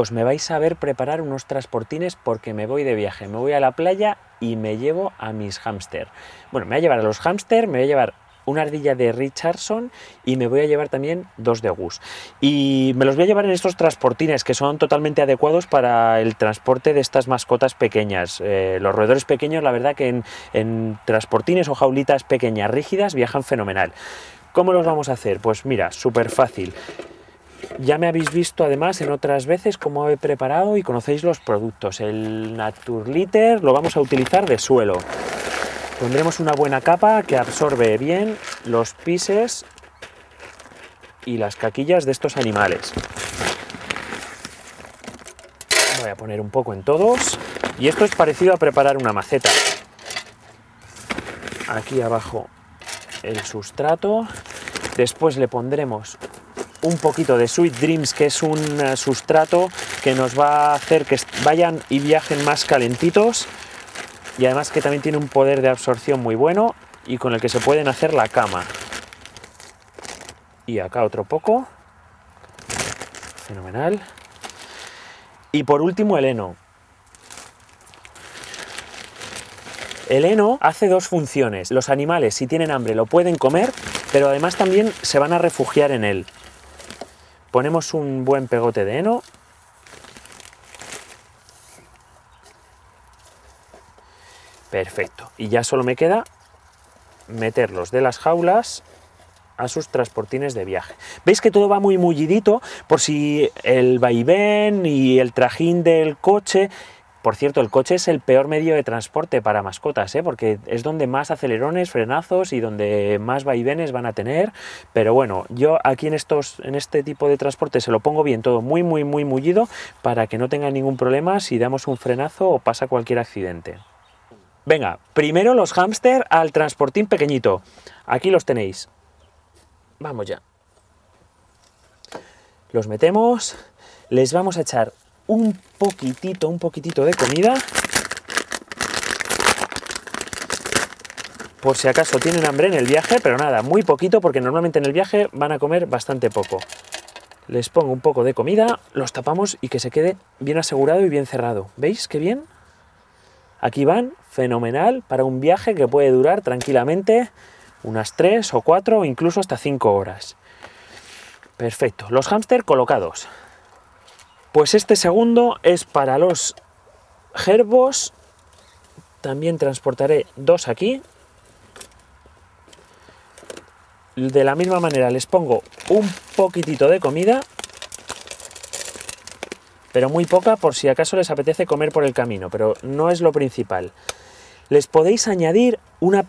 pues me vais a ver preparar unos transportines porque me voy de viaje, me voy a la playa y me llevo a mis hámster. Bueno, me voy a llevar a los hámster, me voy a llevar una ardilla de Richardson y me voy a llevar también 2 de Gus. Y me los voy a llevar en estos transportines que son totalmente adecuados para el transporte de estas mascotas pequeñas. Los roedores pequeños, la verdad que en transportines o jaulitas pequeñas rígidas viajan fenomenal. ¿Cómo los vamos a hacer? Pues mira, súper fácil. Ya me habéis visto además en otras veces cómo he preparado y conocéis los productos. El Naturliter lo vamos a utilizar de suelo. Pondremos una buena capa que absorbe bien los pises y las caquillas de estos animales. Voy a poner un poco en todos. Y esto es parecido a preparar una maceta. Aquí abajo el sustrato. Después le pondremos un poquito de Sweet Dreams, que es un sustrato que nos va a hacer que vayan y viajen más calentitos. Y además que también tiene un poder de absorción muy bueno y con el que se pueden hacer la cama. Y acá otro poco. Fenomenal. Y por último el heno. El heno hace 2 funciones. Los animales, si tienen hambre, lo pueden comer, pero además también se van a refugiar en él. Ponemos un buen pegote de heno. Perfecto, y ya solo me queda meterlos de las jaulas a sus transportines de viaje. Veis que todo va muy mullidito por si el vaivén y el trajín del coche. Por cierto, el coche es el peor medio de transporte para mascotas, porque es donde más acelerones, frenazos y donde más vaivenes van a tener. Pero bueno, yo aquí en este tipo de transporte se lo pongo bien todo muy mullido para que no tenga ningún problema si damos un frenazo o pasa cualquier accidente. Venga, primero los hámster al transportín pequeñito. Aquí los tenéis. Vamos ya. Los metemos. Les vamos a echar un poquitito de comida. Por si acaso tienen hambre en el viaje, pero nada, muy poquito, porque normalmente en el viaje van a comer bastante poco. Les pongo un poco de comida, los tapamos y que se quede bien asegurado y bien cerrado. ¿Veis qué bien? Aquí van, fenomenal, para un viaje que puede durar tranquilamente unas 3 o 4 o incluso hasta 5 horas. Perfecto, los hámster colocados. Pues este segundo es para los gerbos. También transportaré 2 aquí. De la misma manera les pongo un poquitito de comida, pero muy poca por si acaso les apetece comer por el camino, pero no es lo principal. Les podéis añadir una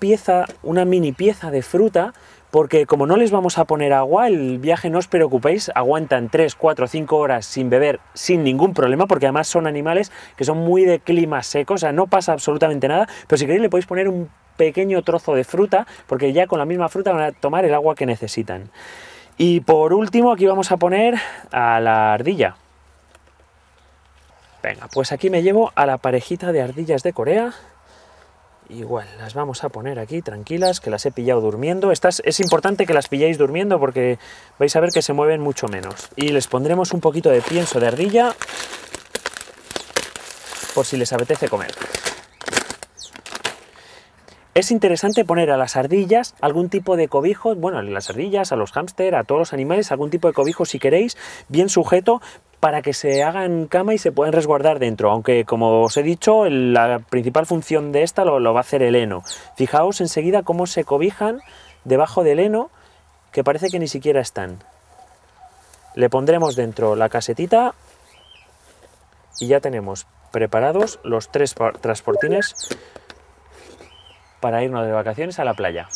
mini pieza de fruta, porque como no les vamos a poner agua, el viaje no os preocupéis, aguantan 3, 4, 5 horas sin beber sin ningún problema, porque además son animales que son muy de clima seco, o sea, no pasa absolutamente nada, pero si queréis le podéis poner un pequeño trozo de fruta, porque ya con la misma fruta van a tomar el agua que necesitan. Y por último aquí vamos a poner a la ardilla. Venga, pues aquí me llevo a la parejita de ardillas de Corea. Igual, las vamos a poner aquí tranquilas, que las he pillado durmiendo. Estas es importante que las pilléis durmiendo porque vais a ver que se mueven mucho menos. Y les pondremos un poquito de pienso de ardilla por si les apetece comer. Es interesante poner a las ardillas algún tipo de cobijo, bueno, a las ardillas, a los hámster, a todos los animales, algún tipo de cobijo si queréis, bien sujeto, para que se hagan cama y se puedan resguardar dentro, aunque como os he dicho, la principal función de esta lo va a hacer el heno. Fijaos enseguida cómo se cobijan debajo del heno, que parece que ni siquiera están. Le pondremos dentro la casetita y ya tenemos preparados los 3 transportines para irnos de vacaciones a la playa.